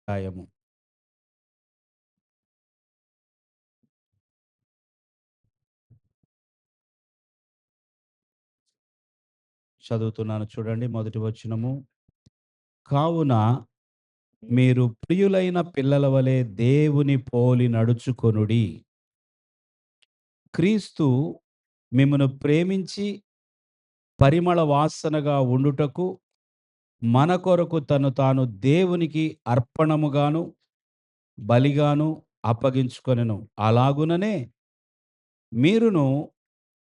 అధ్యాయము. చదువుతున్నాను చూడండి మొదటి వచనము. కావున మీరు ప్రియులైన పిల్లల వలె దేవుని పోలి నడుచుకొనుడి. క్రీస్తు మిమ్మును ప్రేమించి పరిమళ వాసనగా ఉండుటకు మన కొరకు తను తాను దేవునికి అర్పణముగాను, బలిగాను అప్పగించుకొనెను. అలాగుననే మీరును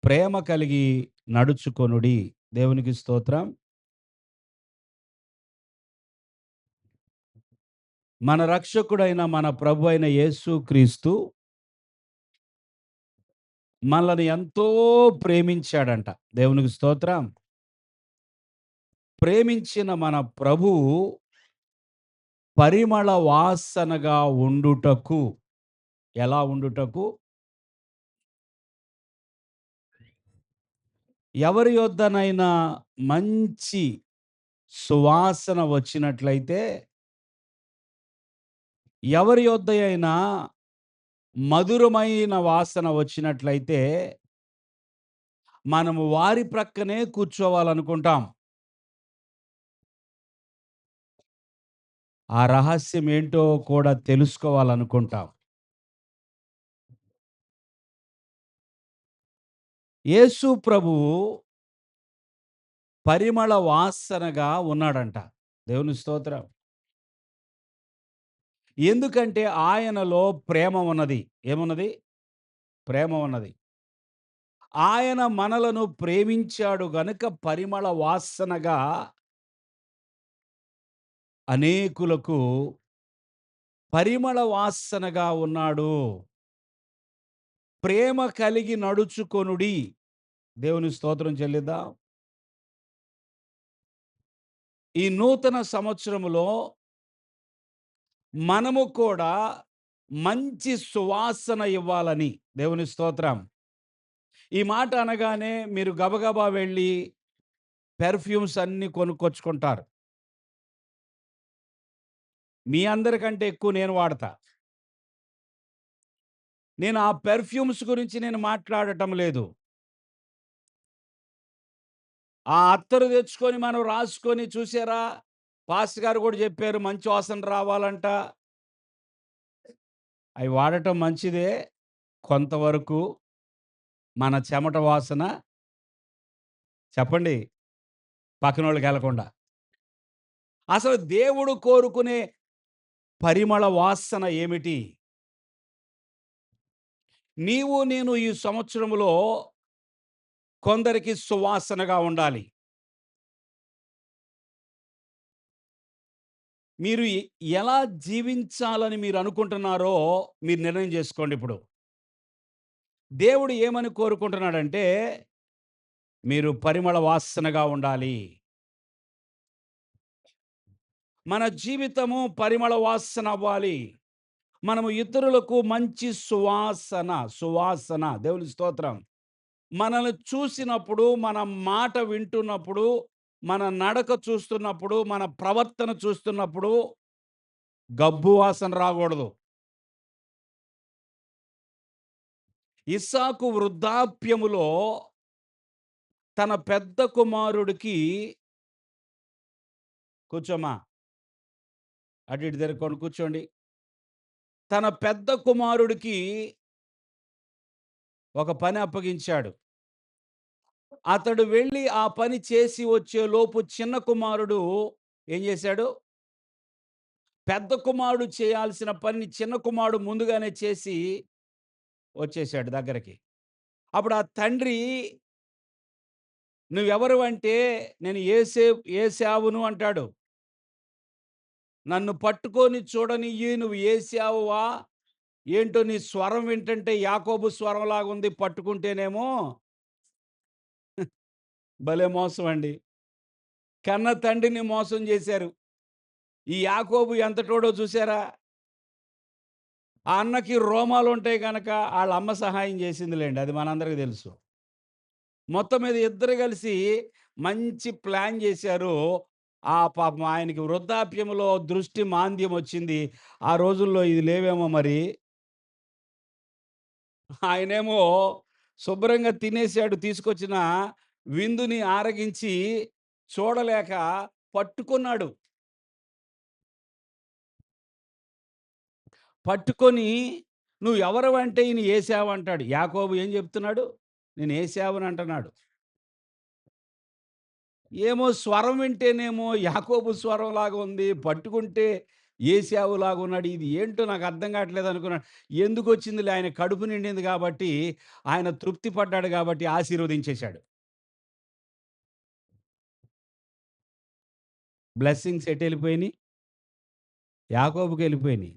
ప్రేమ కలిగి నడుచుకొనుడి. దేవునికి స్తోత్రం. మన రక్షకుడైన మన ప్రభు అయిన యేసు క్రీస్తు మనల్ని ఎంతో ప్రేమించాడంట. దేవునికి స్తోత్రం. ప్రేమించిన మన ప్రభువు పరిమళ వాసనగా ఉండుటకు, ఎలా ఉండుటకు? ఎవరి యొద్దనైనా మంచి సువాసన వచ్చినట్లయితే, ఎవరి యొద్ద అయినా మధురమైన వాసన వచ్చినట్లయితే, మనము వారి ప్రక్కనే కూర్చోవాలనుకుంటాం. ఆ రహస్యం ఏంటో కూడా తెలుసుకోవాలనుకుంటాం. యేసు ప్రభువు పరిమళ వాసనగా ఉన్నాడంట. దేవుని స్తోత్రం. ఎందుకంటే ఆయనలో ప్రేమ ఉన్నది. ఏమున్నది? ప్రేమ ఉన్నది. ఆయన మనలను ప్రేమించాడు గనుక పరిమళ వాసనగా అనేకులకు పరిమళ వాసనగా ఉన్నాడు. ప్రేమ కలిగి నడుచుకొనుడి. దేవుని స్తోత్రం చెల్లిద్దాం. ఈ నూతన సంవత్సరములో మనము కూడా మంచి సువాసన ఇవ్వాలని. దేవుని స్తోత్రం. ఈ మాట అనగానే మీరు గబగబా వెళ్ళి పెర్ఫ్యూమ్స్ అన్నీ కొనుక్కొచ్చుకుంటారు. మీ అందరికంటే ఎక్కువ నేను వాడతా. నేను ఆ పెర్ఫ్యూమ్స్ గురించి నేను మాట్లాడటం లేదు. ఆ అత్తరు తెచ్చుకొని మనం రాసుకొని చూసారా? పాస్టర్ గారు కూడా చెప్పారు మంచి వాసన రావాలంట. అవి వాడటం మంచిదే కొంతవరకు. మన చెమట వాసన చెప్పండి పక్కనోళ్ళకెళ్ళకుండా. అసలు దేవుడు కోరుకునే పరిమళ వాసన ఏమిటి? నీవు నేను ఈ సంవత్సరములో కొందరికి సువాసనగా ఉండాలి. మీరు ఎలా జీవించాలని మీరు అనుకుంటున్నారో మీరు నిర్ణయం చేసుకోండి ఇప్పుడు. దేవుడు ఏమని కోరుకుంటున్నాడంటే, మీరు పరిమళ వాసనగా ఉండాలి. మన జీవితము పరిమళ వాసన అవ్వాలి. మనము ఇతరులకు మంచి సువాసన దేవుని స్తోత్రం. మనల్ని చూసినప్పుడు, మన మాట వింటున్నప్పుడు, మన నడక చూస్తున్నప్పుడు, మన ప్రవర్తన చూస్తున్నప్పుడు గబ్బు వాసన రాకూడదు. ఇస్సాకు వృద్ధాప్యములో తన పెద్ద కుమారుడికి కూర్చోమ్మా, అటు ఇటు తిరక్కొని కూర్చోండి. తన పెద్ద కుమారుడికి ఒక పని అప్పగించాడు. అతడు వెళ్ళి ఆ పని చేసి వచ్చేలోపు చిన్న కుమారుడు ఏం చేశాడు? పెద్ద కుమారుడు చేయాల్సిన పనిని చిన్న కుమారుడు ముందుగానే చేసి వచ్చేసాడు దగ్గరికి. అప్పుడు ఆ తండ్రి "నువ్వెవరు" అంటే, "నేను ఏశావును" అంటాడు. "నన్ను పట్టుకొని చూడనియ్యి, నువ్వు ఏశావువా? ఏంటో నీ స్వరం వింటంటే యాకోబు స్వరంలాగుంది, పట్టుకుంటేనేమో" భలే మోసం అండి. కన్న తండ్రిని మోసం చేశారు. ఈ యాకోబు ఎంతటోడో చూసారా? ఆ అన్నకి రోమాలుంటాయి గనక ఆళ్ళ అమ్మ సహాయం చేసిందిలెండి. అది మనందరికి తెలుసు. మొత్తం మీద ఇద్దరు కలిసి మంచి ప్లాన్ చేశారు. పాపం ఆయనకి వృద్ధాప్యంలో దృష్టి మాంద్యం వచ్చింది. ఆ రోజుల్లో ఇది లేవేమో మరి. ఆయనేమో శుభ్రంగా తినేసాడు తీసుకొచ్చిన విందుని ఆరగించి చూడలేక పట్టుకున్నాడు. పట్టుకొని "నువ్వు ఎవరివంటే ఈయన ఏశావు" అంటాడు. యాకోబు ఏం చెప్తున్నాడు? నేను ఏశావుని అంటున్నాడు. ఏమో స్వరం వింటేనేమో యాకోబు స్వరంలాగా ఉంది. పట్టుకుంటే ఏశావులాగా ఉన్నాడు. ఇది ఏంటో నాకు అర్థం కావట్లేదు అనుకున్నాను. ఎందుకొచ్చిందిలే ఆయన కడుపు నిండింది కాబట్టి, ఆయన తృప్తి పడ్డాడు కాబట్టి ఆశీర్వదించేశాడు. బ్లెస్సింగ్స్ ఎటెళ్ళిపోయినియి? యాకోబుకెళ్ళిపోయినియి.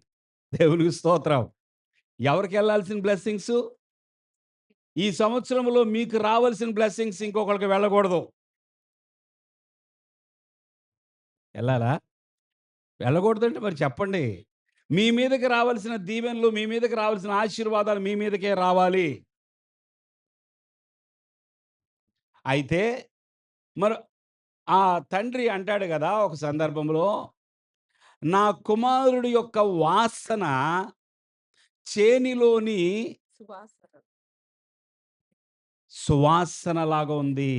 దేవునికి స్తోత్రం. ఎవరికెళ్ళాల్సిన బ్లెస్సింగ్సు? ఈ సంవత్సరంలో మీకు రావాల్సిన బ్లెస్సింగ్స్ ఇంకొకళ్ళకి వెళ్ళకూడదు. ఎళ్ళాలా? వెళ్ళకూడదంటే మరి చెప్పండి. మీ మీదకి రావాల్సిన దీవెనలు, మీ మీదకి రావాల్సిన ఆశీర్వాదాలు మీ మీదకే రావాలి. అయితే మరి ఆ తండ్రి అంటాడు గదా! ఒక సందర్భంలో, "నా కుమారుడి యొక్క వాసన చేనిలోని సువాసన. సువాసనలాగా ఉంది."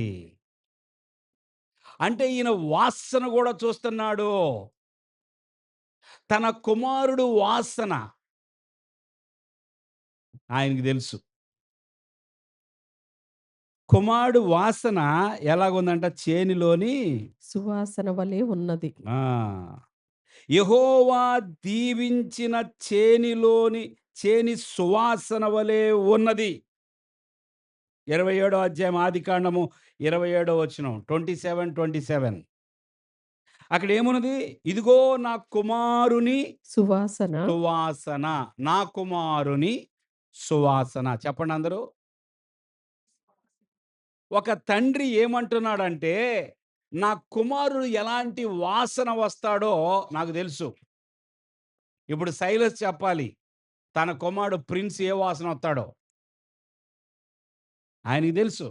అంటే ఈయన వాసన గూడా చూస్తున్నాడు. తన కుమారుడు వాసన ఆయనకి తెలుసు. కుమారుడు వాసన ఎలాగుందంట చేనిలోని సువాసన వలె ఉన్నది. ఆ! యెహోవా దీవించిన చేని సువాసన వలె ఉన్నది. 27 అధ్యాయం ఆదికాండము 27 వచనం 27, 27 అక్కడ ఏమున్నది? ఇదిగో నా కుమారుని సువాసన సువాసన. నా కుమారుని సువాసన. చెప్పండి అందరూ. ఒక తండ్రి ఏమంటున్నాడంటే, నా కుమారుడు ఎలాంటి వాసన వస్తాడో నాకు తెలుసు. ఇప్పుడు సైలస్ చెప్పాలి. తన కుమారుడు ప్రిన్స్ ఏ వాసన వత్తాడో. ఆయనకి తెలుసు.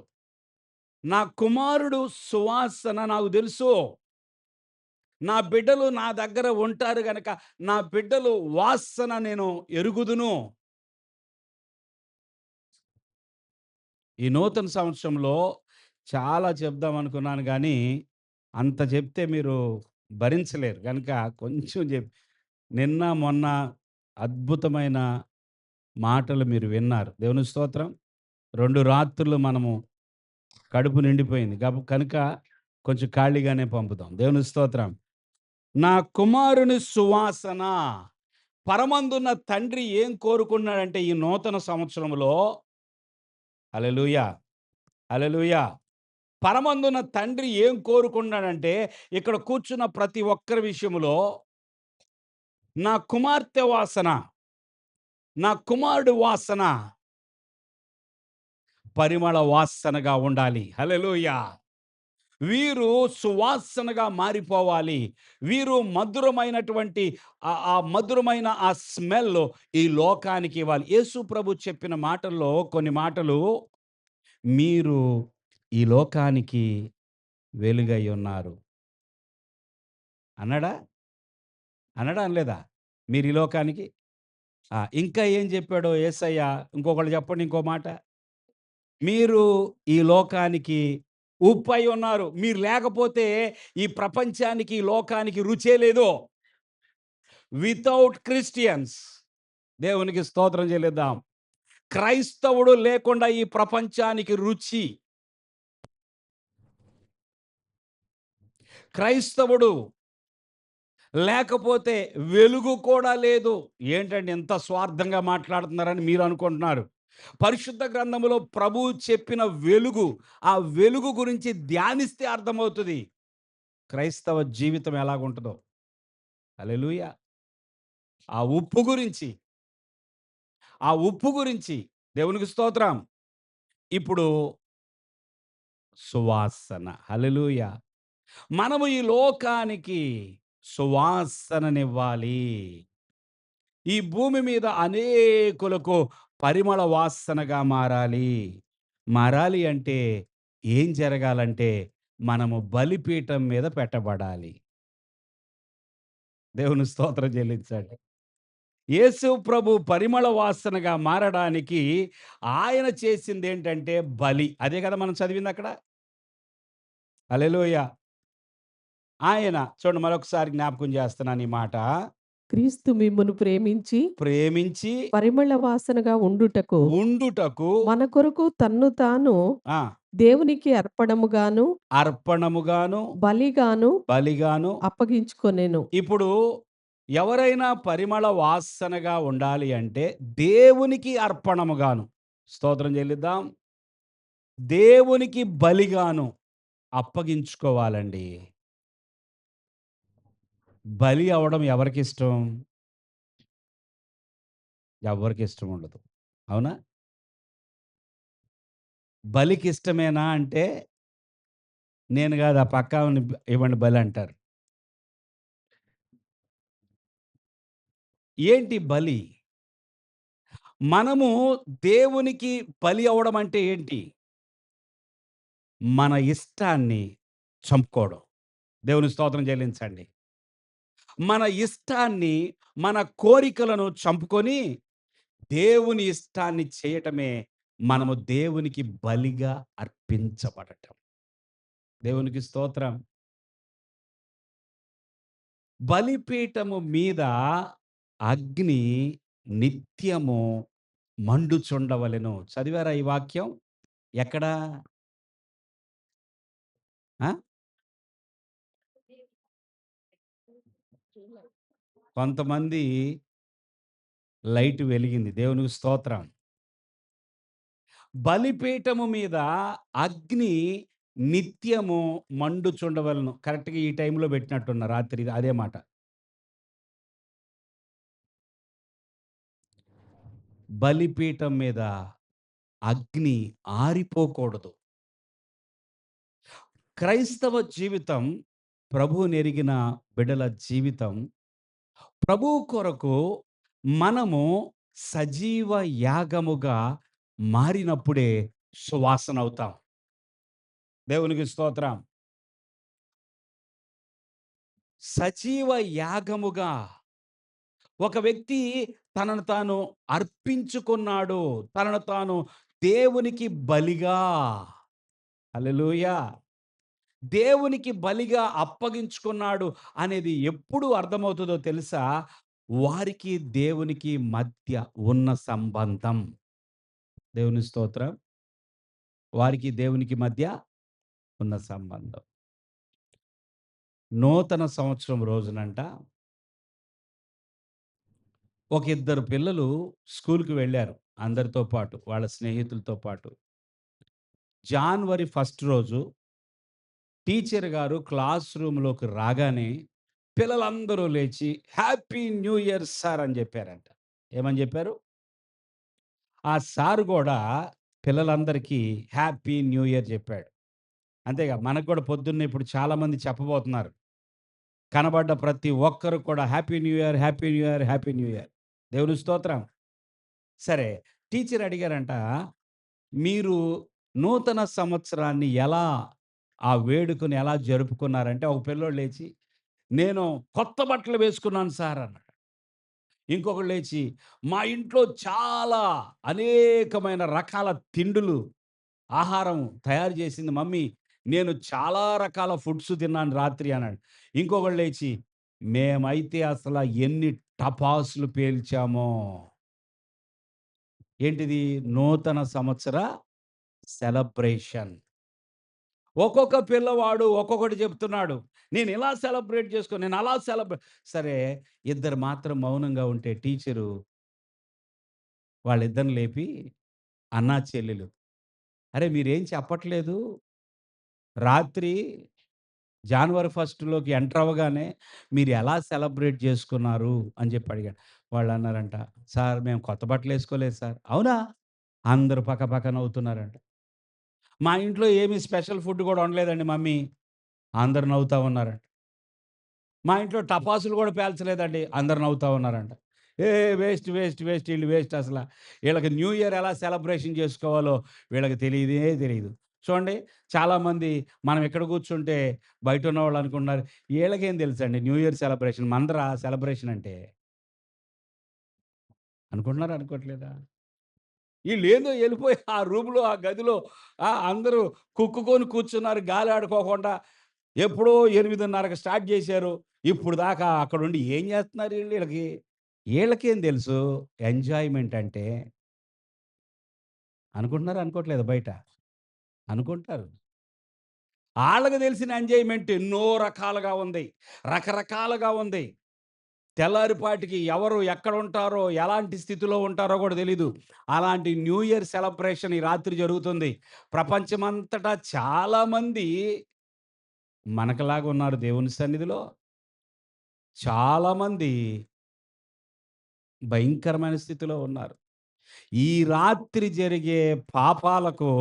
నా కుమారుడు సువాసన నాకు తెలుసు. నా బిడ్డలు నా దగ్గర ఉంటారు గనక, నా బిడ్డలు వాసన నేను ఎరుగుదును. ఈ నూతన సంవత్సరంలో చాలా చెప్దామనుకున్నాను గానీ, అంత చెప్తే మీరు భరించలేరు. గనుక కొంచెం నిన్న, మొన్న అద్భుతమైన మాటలు మీరు విన్నారు. దేవునికి స్తోత్రం. 2 రాత్రులు మనము కడుపు నిండిపోయింది. కనుక కొంచెం ఖాళీగానే పంపుదాం. దేవునికి స్తోత్రం. నా కుమారుని సువాసన పరమందున్న తండ్రి ఏం కోరుకున్నాడంటే ఈ నూతన సంవత్సరంలో హల్లెలూయా! హల్లెలూయా! పరమందున్న తండ్రి ఏం కోరుకున్నాడంటే ఇక్కడ కూర్చున్న ప్రతి ఒక్కరి విషయంలో నా కుమార్తె వాసన, నా కుమారుడు వాసన పరిమళ వాసనగా ఉండాలి. హల్లెలూయా! వీరు సువాసనగా మారిపోవాలి. వీరు మధురమైనటువంటి ఆ మధురమైన ఆ స్మెల్ ఈ లోకానికి ఇవ్వాలి. యేసు ప్రభు చెప్పిన మాటల్లో కొన్ని మాటలు మీరు ఈ లోకానికి వెలుగై ఉన్నారు. అన్నాడా? అన్నాడా? అనలేదా? మీరు ఈ లోకానికి ఇంకా ఏం చెప్పాడో యేసయ్య ఇంకొకళ్ళు చెప్పండి ఇంకో మాట. మీరు ఈ లోకానికి ఉప్పై ఉన్నారు. మీరు లేకపోతే ఈ ప్రపంచానికి, ఈ లోకానికి రుచే లేదు. వితౌట్ క్రిస్టియన్స్ దేవునికి స్తోత్రం చెల్లిద్దాం. క్రైస్తవుడు లేకుండా ఈ ప్రపంచానికి రుచి. క్రైస్తవుడు లేకపోతే వెలుగు కూడా లేదు. ఏంటండి ఇంత స్వార్థంగా మాట్లాడుతున్నారని మీరు అనుకుంటున్నారు. పరిశుద్ధ గ్రంథములో ప్రభువు చెప్పిన వెలుగు, ఆ వెలుగు గురించి ధ్యానిస్తే అర్థమవుతది. క్రైస్తవ జీవితం ఎలాగుంటదో. హల్లెలూయా! ఆ ఉప్పు గురించి, ఆ ఉప్పు గురించి దేవునికి స్తోత్రం. ఇప్పుడు సువాసన. హల్లెలూయా! మనము ఈ లోకానికి సువాసననివ్వాలి. ఈ భూమి మీద అనేకులకు పరిమళ వాసనగా మారాలి. మారాలి అంటే ఏం జరగాలంటే మనము బలిపీఠం మీద పెట్టబడాలి. దేవుని స్తోత్రం చెల్లించండి. యేసు ప్రభు పరిమళ వాసనగా మారడానికి ఆయన చేసిందేంటంటే బలి. అదే కదా మనం చదివిందక్కడ. హల్లెలూయా! ఆయన చూడండి మరొకసారి జ్ఞాపకం చేస్తున్నాను ఈ మాట. క్రీస్తు మిమ్మును ప్రేమించి ప్రేమించి పరిమళ వాసనగా ఉండుటకు ఉండుటకు మన కొరకు తన్ను తాను ఆ! దేవునికి అర్పణముగాను, అర్పణముగాను, బలిగాను బలిగాను. అప్పగించుకొనెను. ఇప్పుడు ఎవరైనా పరిమళ వాసనగా ఉండాలి అంటే దేవునికి అర్పణముగాను. స్తోత్రం చెల్లిద్దాం. దేవునికి బలిగాను అప్పగించుకోవాలండి. బలి అవ్వడం ఎవరికిష్టం? ఎవ్వరికిష్టం ఉండదు. అవునా? బలికిష్టమేనా అంటే, నేను గాదు ఆ పక్కామెని ఇవ్వండి బలంటారు. ఏంటి బలి? మనము దేవునికి బలి అవ్వడం అంటే ఏంటి? మన ఇష్టాన్ని చంపుకోవడం. దేవుని స్తోత్రం చెల్లించండి. మన ఇష్టాన్ని, మన కోరికలను చంపుకొని, దేవుని ఇష్టాన్ని చేయటమే మనము దేవునికి బలిగా అర్పించబడటం. దేవునికి స్తోత్రం. బలిపీఠము మీద అగ్ని నిత్యము మండుచుండవలెను. చదివారా ఈ వాక్యం? ఎక్కడ? ఆ! కొంతమంది లైట్ వెలిగింది. దేవునికి స్తోత్రం. బలిపీఠము మీద అగ్ని నిత్యము మండుచుండవలెను. కరెక్ట్‌గా ఈ టైంలో పెట్టినట్టున్న రాత్రి అదే మాట. బలిపీఠం మీద అగ్ని ఆరిపోకూడదు. క్రైస్తవ జీవితం ప్రభువునెరిగిన బిడ్డల జీవితం ప్రభువు కొరకు మనము సజీవ యాగముగా మారినప్పుడే సువాసనవుతాం. దేవునికి స్తోత్రం. సజీవ యాగముగా ఒక వ్యక్తి తనను తాను అర్పించుకున్నాడు. తనను తాను దేవునికి బలిగా హల్లెలూయా! దేవునికి బలిగా అప్పగించుకున్నాడు అనేది ఎప్పుడు అర్థమవుతుందో తెలుసా? వారికి దేవునికి మధ్య ఉన్న సంబంధం. దేవుని స్తోత్రం. వారికి దేవునికి మధ్య ఉన్న సంబంధం. నూతన సంవత్సరం రోజునంట ఒక ఇద్దరు పిల్లలు స్కూలుకి వెళ్ళారు. అందరితో పాటు, వాళ్ళ స్నేహితులతో పాటు. జాన్వరి 1 రోజు టీచర్ గారు క్లాస్ రూమ్‌లోకి రాగానే పిల్లలందరూ లేచి హ్యాపీ న్యూ ఇయర్ సార్ అని జెప్పారంట. ఏమని జెప్పారు? ఆ సార్ గూడా పిల్లలందరికీ హ్యాపీ న్యూ ఇయర్ జెప్పాడు. అంతేగా మనకు గూడా పొద్దున్నే ఇప్పుడు చాలామంది చెప్పబోతున్నారు. కనబడ్డ ప్రతి ఒక్కరు కూడా happy new year, happy new year, happy new year. దేవుని స్తోత్రం. సరే టీచర్ అడిగారంట, మీరు నూతన సంవత్సరాన్ని ఎలా ఆ వేడుకను ఎలా జరుపుకున్నారంటే, ఒక పిల్లోడు లేచి, "నేను కొత్త బట్టలు వేసుకున్నాను సార్" అన్నాడు. ఇంకొకడు లేచి, "మా ఇంట్లో చాలా అనేకమైన రకాల తిండులు, ఆహారం తయారు చేసింది మమ్మీ. నేను చాలా రకాల ఫుడ్స్ తిన్నాను రాత్రి" అన్నాడు. ఇంకొకడు లేచి, "మేమైతే అసల ఎన్ని టపాసులు పేల్చామో." ఏంటిది? నూతన సంవత్సర సెలబ్రేషన్. ఒక్కొక్క పిల్లవాడు ఒక్కొక్కటి చెప్తున్నాడు. నేనిలా సెలబ్రేట్ నేను అలా సరే ఇద్దరు మాత్రం మౌనంగా ఉంటే టీచరు వాళ్ళిద్దరిని లేపి, అన్నా, చెల్లెలు, "అరె! మీరేం చెప్పట్లేదు. రాత్రి జాన్వరి 1లోకి ఎంటర్ అవ్వగానే మీరు ఎలా సెలబ్రేట్ చేసుకున్నారు?" అని చెప్పి అడిగాడు. వాళ్ళన్నారంట, "సార్ మేము కొత్త బట్టలేసుకోలేదు సార్." "అవునా?" అందరూ పక పక నవ్వుతున్నారంట. "మా ఇంట్లో ఏమి స్పెషల్ ఫుడ్ కూడా వండలేదండి మమ్మీ." అందరూ నవ్వుతా ఉన్నారంట. "మా ఇంట్లో టపాసులు కూడా పేల్చలేదండి." అందరూ నవ్వుతా ఉన్నారంట. వేస్ట్, వేస్ట్, వేస్ట్ ఈళ్ళు వేస్ట్ అసల. ఈళ్ళకి న్యూ ఇయర్ ఎలా సెలబ్రేషన్ చేసుకోవాలో వీళ్ళకి తెలీదే తెలీదు. చూడండి చాలామంది మనం ఇక్కడ కూర్చుంటే బయటున్నవాళ్ళు అనుకుంటున్నారు, ఈళ్ళకేం తెలుసండి న్యూ ఇయర్ సెలబ్రేషన్ మనదిరా సెలబ్రేషన్ అంటే. అనుకుంటున్నారా? అనుకోవట్లేదా? ఈళ్ళేందో ఎళ్ళిపోయి ఆ రూమ్‌లో, ఆ గదిలో అందరూ కుక్కుకొని కూర్చున్నారు గాలి ఆడుకోకుండా. ఎప్పుడో 8:30కి స్టార్ట్ జేశారు. ఇప్పుడు దాకా అక్కడుండి ఏం జేస్తున్నారు ఈళ్ళు? ఈళ్ళకేం తెలుసు ఎంజాయ్‌మెంట్ అంటే? అనుకుంటున్నారా? అనుకోవట్లేదా బయట? అనుకుంటారు. ఆళ్ళకి తెలిసిన ఎంజాయ్‌మెంట్ ఎన్నో రకాలుగా ఉంది. రకరకాలుగా ఉంది. తెల్లారిపాటికి ఎవరు ఎక్కడుంటారో, ఎలాంటి స్థితిలో ఉంటారో గూడా తెలీదు. అలాంటి న్యూ ఇయర్ సెలబ్రేషన్ ఈ రాత్రి జరుగుతుంది. ప్రపంచమంతటా చాలామంది మనకులాగా ఉన్నారు దేవుని సన్నిధిలో. చాలామంది భయంకరమైన స్థితిలో ఉన్నారు. ఈ రాత్రి జరిగే పాపాలకు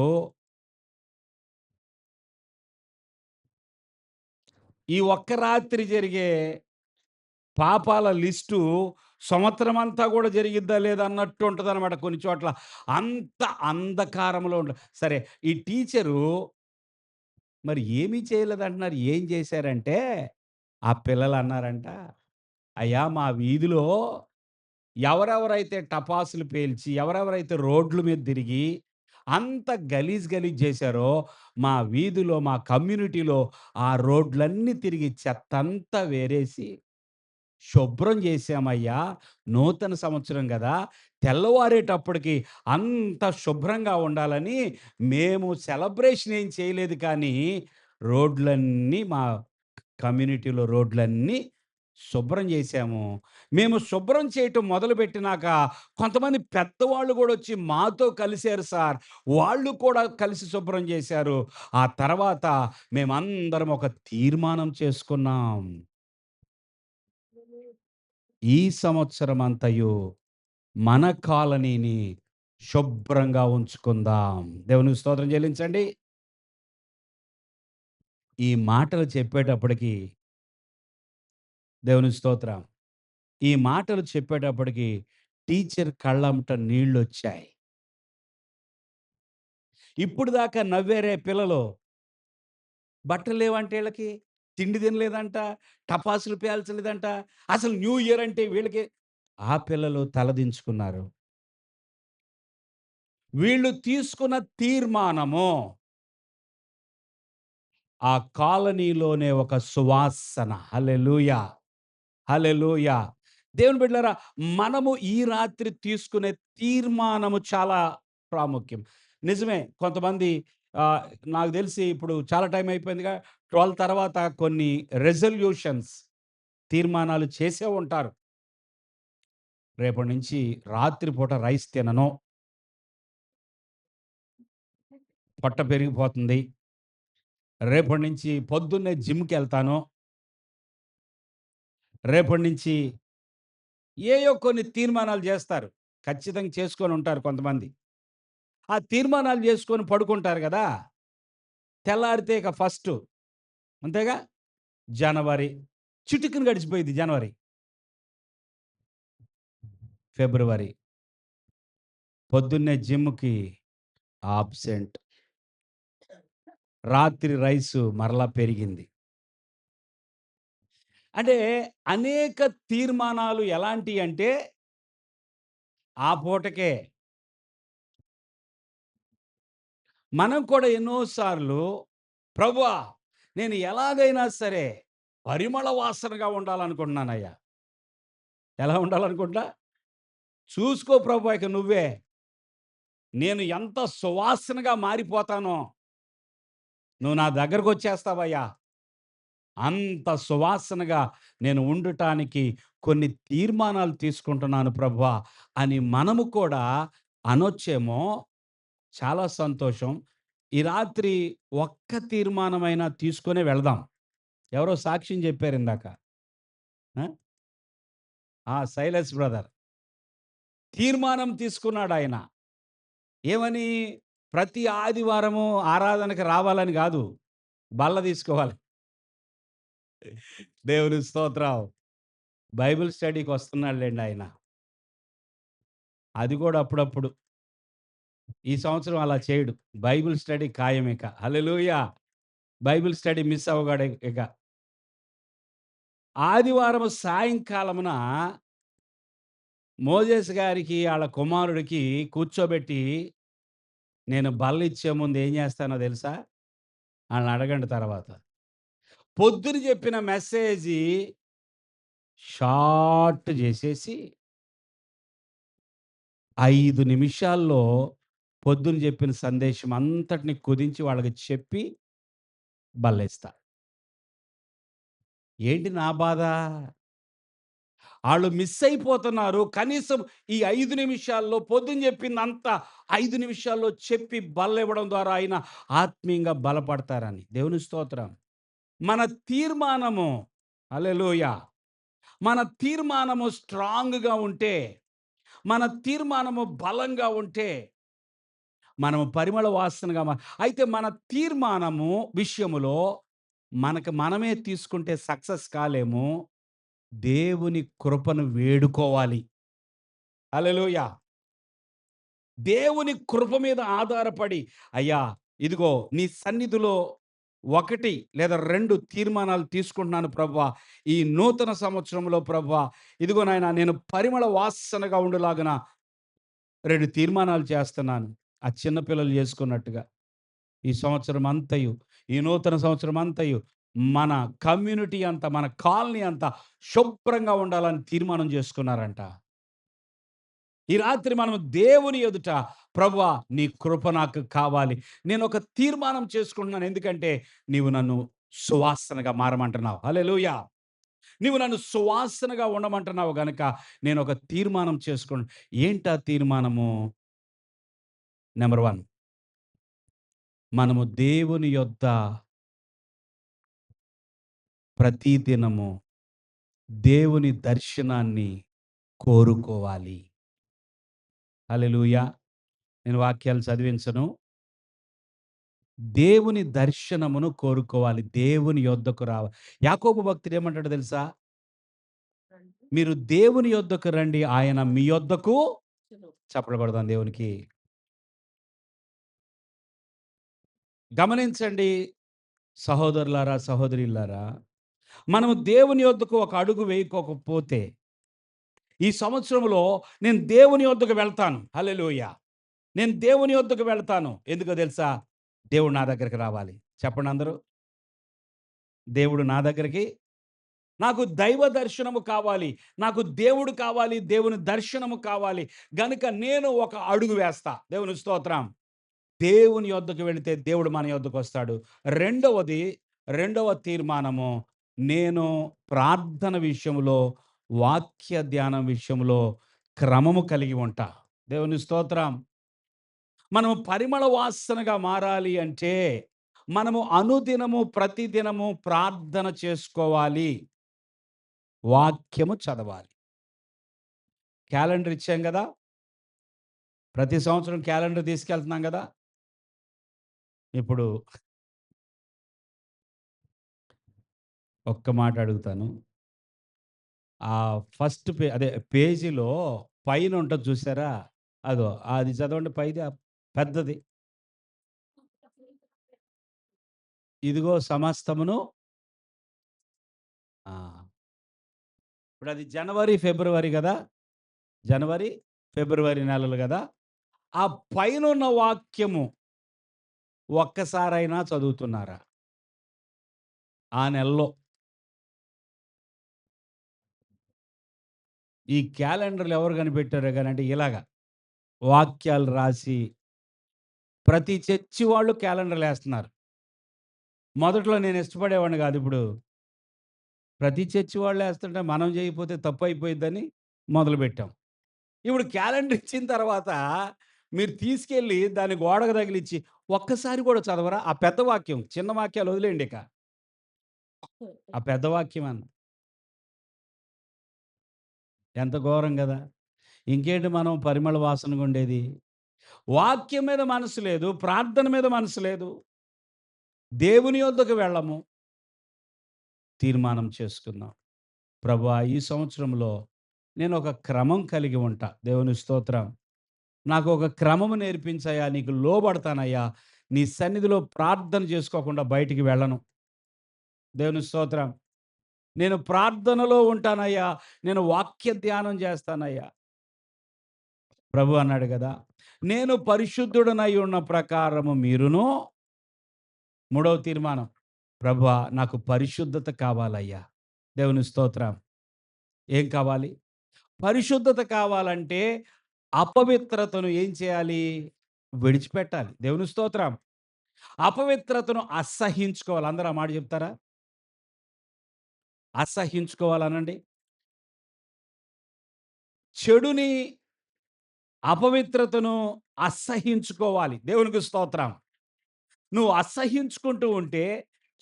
ఈ ఒక్క రాత్రి జరిగే పాపాల లిస్టు సంవత్సరమంతా గూడా జరిగిద్దా లేదా అన్నట్టు ఉంటదనమాట కొన్ని చోట్ల. అంత అంధకారంలో సరే ఈ టీచరు మరి ఏమీ చేయలేదంటున్నారు. ఏం చేశారంటే, ఆ పిల్లలన్నారంట, "అయ్యా మా వీధిలో ఎవరెవరైతే టపాసులు పేల్చి, ఎవరెవరైతే రోడ్ల మీద తిరిగి, అంత గలీజ్ గలీజ్ చేశారో, మా వీధిలో, మా కమ్యూనిటీలో ఆ రోడ్లన్నీ తిరిగి చెత్తంతా వేరేసి శుభ్రం చేశామయ్యా. నూతన సంవత్సరం గదా! తెల్లవారేటప్పటికి అంత శుభ్రంగా ఉండాలని మేము సెలబ్రేషన్ ఏం చేయలేదు కానీ, రోడ్లన్నీ మా కమ్యూనిటీలో రోడ్లన్నీ శుభ్రం చేశాము. మేము శుభ్రం చేయటం మొదలుపెట్టినాక కొంతమంది పెద్దవాళ్ళు గూడా వచ్చి మాతో కలిసారు సార్. వాళ్ళు కూడా కలిసి శుభ్రం చేశారు. ఆ తర్వాత మేమందరం ఒక తీర్మానం చేసుకున్నాం. ఈ సంవత్సరమంతయు మన కాలనీని శుభ్రంగా ఉంచుకుందాం. దేవునికి స్తోత్రం చెల్లించండి. ఈ మాటలు చెప్పేటప్పటికి దేవునికి స్తోత్రం. ఈ మాటలు చెప్పేటప్పటికి టీచర్ కళ్ళమ్మట నీళ్లొచ్చాయి. ఇప్పుడు దాకా నవ్వారే పిల్లలు. బట్టలు లేవంట ఈళ్ళకి. తిండి తినలేదంట. టపాసులు పేల్చలేదంట. అసలు న్యూ ఇయర్ అంటే వీళ్ళకి ఆ పిల్లలు తలదించుకున్నారు. వీళ్ళు తీసుకున్న తీర్మానము ఆ కాలనీలోనే ఒక సువాసన. హల్లెలూయా! హల్లెలూయా! దేవుని బిడ్డలారా, మనము ఈ రాత్రి తీసుకునే తీర్మానము చాలా ప్రాముఖ్యం. నిజమే కొంతమంది ఆహ్, నాకు తెలిసి ఇప్పుడు చాలా టైం అయిపోయిందిగా. 12 తర్వాత కొన్ని రిజల్యూషన్స్ తీర్మానాలు చేసే ఉంటారు. రేపటి నుంచి రాత్రి పూట రైస్ తినను. పొట్ట పెరిగిపోతుంది. రేపటి నుంచి పొద్దున్నే జిమ్‌కెళ్తాను. రేపటి నుంచి ఏయో కొన్ని తీర్మానాలు జేస్తారు. ఖచ్చితంగా చేసుకొనుంటారు కొంతమంది. ఆ తీర్మానాలు జేసుకొని పడుకుంటారు గదా! తెల్లారితే ఇక ఫస్టు అంతేగా? జనవరి. చిటుక్కున గడిచిపోయిద్ది జనవరి. ఫిబ్రవరి. పొద్దున్నే జిమ్‌కి ఆబ్సెంట్. రాత్రి రైసు మరలా పెరిగింది. అంటే అనేక తీర్మానాలు ఎలాంటియంటే ఆ పూటకే. మనం కూడా ఎన్నో సార్లు ప్రభువా! నేను ఎలాగైనా సరే పరిమళ వాసనగా ఉండాలనుకుంటున్నానయ్యా. ఎలా ఉండాలనుకుంటా? చూసుకో ప్రభువా ఇక నువ్వే. నేను ఎంత సువాసనగా మారిపోతానో, నువ్వు నా దగ్గరకొచ్చేస్తావయ్యా. అంత సువాసనగా నేను ఉండుటానికి కొన్ని తీర్మానాలు తీసుకుంటున్నాను ప్రభువా! అని మనము కూడా అనొచ్చేమో చాలా సంతోషం. ఈ రాత్రి ఒక్క తీర్మానమైనా తీసుకొనే వెళదాం. ఎవరో సాక్ష్యం చెప్పారిందాక. ఆ! శైలజ్ బ్రదర్. తీర్మానం తీసుకున్నాడాయన. ఏమని? ప్రతి ఆదివారము ఆరాధనకి రావాలని గాదు. బల్ల తీసుకోవాలి. దేవునికి స్తోత్రం. బైబిల్ స్టడీకొస్తున్నాడులెండి ఆయన. అది గూడా అప్పుడప్పుడు. ఈ సంవత్సరం అలా చేయడు. బైబిల్ స్టడీ ఖాయమిక. హల్లెలూయా! బైబిల్ స్టడీ మిస్ అవ్వగాడు ఇక. ఆదివారం సాయంకాలమున మోజేస్ గారికి ఆళ్ళ కుమారుడికి కూర్చోబెట్టి, నేను బల్ల ముందు ఏం చేస్తానో తెలుసా? ఆళ్ళని అడగండి తర్వాత. పొద్దున చెప్పిన మెసేజి షార్ట్ చేసేసి 5 నిమిషాల్లో పొద్దున చెప్పిన సందేశం అంతటిని కుదించి వాళ్ళకి చెప్పి బల్లేస్తా. ఏంటి నా బాధ? ఆళ్ళు మిస్ అయిపోతున్నారు. కనీసం ఈ 5 నిమిషాల్లో పొద్దున చెప్పిందంతా 5 నిమిషాల్లో చెప్పి బల్లివ్వడం ద్వారా ఆయన ఆత్మీయంగా బలపడతారని. దేవుని స్తోత్రం. మన తీర్మానము హల్లెలూయా! మన తీర్మానము స్ట్రాంగ్‌గా ఉంటే, మన తీర్మానము బలంగా ఉంటే, మనము పరిమళ వాసనగా అయితే మన తీర్మానము విషయములో మనకు మనమే తీసుకుంటే సక్సెస్ కాలేము. దేవుని కృపను వేడుకోవాలి. హల్లెలూయా! దేవుని కృప మీద ఆధారపడి, అయ్యా! ఇదిగో నీ సన్నిధిలో 1 లేదా 2 తీర్మానాలు తీసుకుంటున్నాను ప్రభువా. ఈ నూతన సంవత్సరంలో ప్రభువా, ఇదిగో నాయనా నేను పరిమళ వాసనగా ఉండులాగున 2 తీర్మానాలు చేస్తున్నాను. ఆ చిన్న పిల్లలు చేసుకున్నట్టుగా. ఈ సంవత్సరం అంతయు, ఈ నూతన సంవత్సరం అంతయు మన కమ్యూనిటీ అంతా, మన కాలనీ అంతా శుభ్రంగా ఉండాలని తీర్మానం చేసుకున్నారంట. ఈ రాత్రి మనం దేవుని ఎదుట ప్రభువా నీ కృప నాకు కావాలి. నేనొక తీర్మానం చేసుకుంటున్నాను. ఎందుకంటే నీవు నన్ను సువాసనగా మారమంటున్నావు. హల్లెలూయా! నీవు నన్ను సువాసనగా ఉండమంటున్నావు గనక నేనొక తీర్మానం ఏంటా తీర్మానము? నంబర్ 1 మనము దేవుని యొద్ద ప్రతి దినము దేవుని దర్శనాన్ని కోరుకోవాలి. హల్లెలూయా! నేను వాక్యాలు చదివించను. దేవుని దర్శనమును కోరుకోవాలి. దేవుని యొద్దకు యాకోబు భక్తుడు ఏమంటాడో తెలుసా? మీరు దేవుని యొద్దకు రండి. ఆయన మీ యొద్దకు చప్పట్లు కొడదాం దేవునికి. గమనించండి సహోదరులారా, సహోదరీల్లారా. మనము దేవుని యొద్దకు ఒక అడుగు వేయకోకపోతే, ఈ సంవత్సరంలో నేను దేవుని యొద్దకు వెళ్తాను. హల్లెలూయా! నేను దేవుని యొద్దకు వెళ్తాను. ఎందుకో తెలుసా? దేవుడు నా దగ్గరికి రావాలి. చెప్పండి అందరూ. దేవుడు నా దగ్గరికి నాకు దైవ దర్శనము కావాలి. నాకు దేవుడు కావాలి. దేవుని దర్శనము కావాలి. గనుక నేను ఒక అడుగు వేస్తా. దేవుని స్తోత్రం. దేవుని యొద్దకు వెళితే దేవుడు మన యొద్దకొస్తాడు. రెండవది, రెండవ తీర్మానము, నేను ప్రార్థన విషయంలో, వాక్య ధ్యానం విషయంలో క్రమము కలిగి ఉంటా. దేవుని స్తోత్రం. మనము పరిమళ వాసనగా మారాలి అంటే, మనము అనుదినము, ప్రతిదినము ప్రార్థన చేసుకోవాలి. వాక్యము చదవాలి. క్యాలెండర్ ఇచ్చాం గదా! ప్రతి సంవత్సరం క్యాలెండర్ తీసుకెళ్తున్నాం గదా! ఇప్పుడు ఒక్క మాట అడుగుతాను. ఆ ఫస్ట్ అదే పేజీలో పైన ఉంటది చూసారా? అదో అది చదవండి పైది పెద్దది. ఇదిగో సమస్తమును ఆ! ఇప్పుడది జనవరి, ఫిబ్రవరి గదా! జనవరి, ఫిబ్రవరి నెలలు గదా! ఆ పైనున్న వాక్యము ఒక్కసారైనా చదువుతున్నారా? ఆ నెలలో ఈ క్యాలెండర్‌లు ఎవరు కనిపెట్టారో గాని అంటే ఇలాగ వాక్యాలు రాసి ప్రతి చర్చి వాళ్ళు క్యాలెండర్‌లేస్తున్నారు. మొదట్లో నేను ఇష్టపడేవాడిని గాదు. ఇప్పుడు ప్రతి చర్చి వాళ్ళేస్తుంటే మనం చేయకపోతే తప్పయిపోయిద్దని మొదలుపెట్టాం. ఇప్పుడు క్యాలెండర్ ఇచ్చిన తర్వాత మీరు తీసుకెళ్ళి దాన్ని గోడకు తగిలిచ్చి ఒక్కసారి కూడా చదవరా? ఆ పెద్ద వాక్యం. చిన్న వాక్యాలు వదిలేయండి ఇక. ఆ పెద్ద వాక్యం ఎంత ఘోరం గదా! ఇంకేంటి మనం పరిమళ వాసనగుండేది. వాక్యం మీద మనసు లేదు. ప్రార్థన మీద మనసు లేదు. దేవుని యొద్దకు వెళ్ళము. తీర్మానం చేసుకుందాం. ప్రభువా! ఈ సంవత్సరంలో నేనొక క్రమం కలిగి ఉంటా. దేవుని స్తోత్రం. నాకు ఒక క్రమము నేర్పించయ్యా, నీకు లోబడతానయ్యా. నీ సన్నిధిలో ప్రార్థన చేసుకోకుండా బయటికి వెళ్ళను. దేవుని స్తోత్రం. నేను ప్రార్థనలో ఉంటానయ్యా. నేను వాక్య ధ్యానం చేస్తానయ్యా. ప్రభు అన్నాడు గదా! నేను పరిశుద్ధుడనై ఉన్న ప్రకారము మీరును. మూడవ తీర్మానం. ప్రభువా, నాకు పరిశుద్ధత కావాలయ్యా. దేవుని స్తోత్రం. ఏం కావాలి? పరిశుద్ధత కావాలంటే అపవిత్రతను ఏం చేయాలి? విడిచిపెట్టాలి. దేవుని స్తోత్రం. అపవిత్రతను అసహ్యించుకోవాలి. అందరూ ఆ మాట చెప్తారా? అసహ్యించుకోవాలనండి. చెడుని, అపవిత్రతను అసహ్యించుకోవాలి. దేవునికి స్తోత్రం. నువ్వు అసహ్యించుకుంటూ ఉంటే,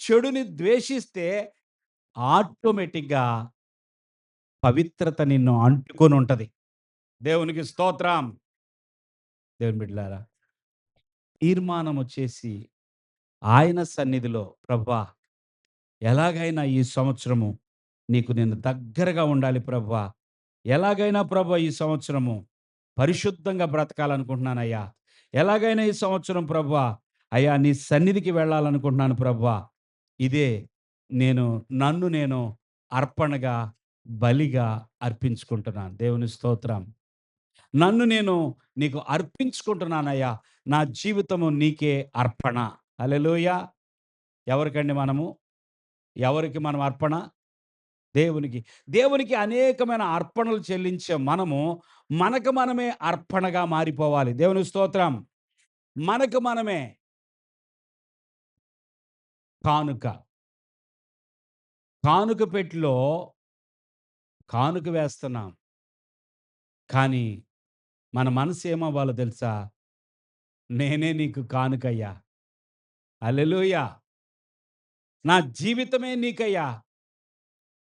చెడుని ద్వేషిస్తే ఆటోమేటిక్‌గా పవిత్రత నిన్ను అంటుకొనుంటది. దేవునికి స్తోత్రం. దేవుని బిడ్డలారా, తీర్మానము చేసి ఆయన సన్నిధిలో ప్రభువా, ఎలాగైనా ఈ సంవత్సరము నీకు నేను దగ్గరగా ఉండాలి ప్రభువా. ఎలాగైనా ప్రభువా ఈ సంవత్సరము పరిశుద్ధంగా బ్రతకాలనుకుంటున్నానయ్యా. ఎలాగైనా ఈ సంవత్సరం ప్రభువా, అయ్యా నీ సన్నిధికి వెళ్ళాలనుకుంటున్నాను ప్రభువా. ఇదే నేను నన్ను నేను అర్పణగా, బలిగా అర్పించుకుంటున్నాను. దేవుని స్తోత్రం. నన్ను నేను నీకు అర్పించుకుంటున్నానయ్యా. నా జీవితము నీకే అర్పణ. హల్లెలూయా! ఎవరికండి మనము? ఎవరికి మనం అర్పణ? దేవునికి. దేవునికి అనేకమైన అర్పణలు చెల్లించే మనము, మనకు మనమే అర్పణగా మారిపోవాలి. దేవుని స్తోత్రం. మనకు మనమే కానుక. కానుక పెట్టెలో కానుక వేస్తున్నాం. కానీ మన మనసు ఏమవ్వాలో తెలుసా? నేనే నీకు కానుకయ్యా. హల్లెలూయా! నా జీవితమే నీకయ్యా.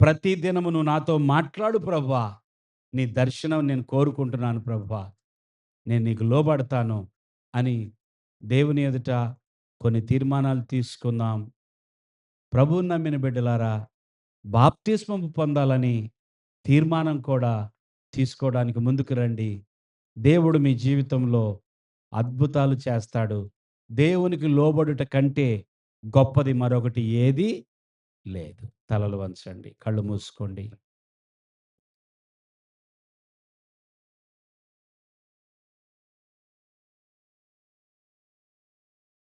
ప్రతి దినము నువ్వు నాతో మాట్లాడు ప్రభువా. నీ దర్శనం నేను కోరుకుంటున్నాను ప్రభువా. నేను నీకు లోబడతాను అని దేవుని ఎదుట కొన్ని తీర్మానాలు తీసుకుందాం. ప్రభువుని నమ్మిన బిడ్డలారా, బాప్తిస్మము పొందాలని తీర్మానం కూడా తీసుకోవడానికి ముందుకు రండి. దేవుడు మీ జీవితంలో అద్భుతాలు చేస్తాడు. దేవునికి లోబడుట కంటే గొప్పది మరొకటి ఏదీ లేదు. తలలు వంచండి. కళ్ళు మూసుకోండి.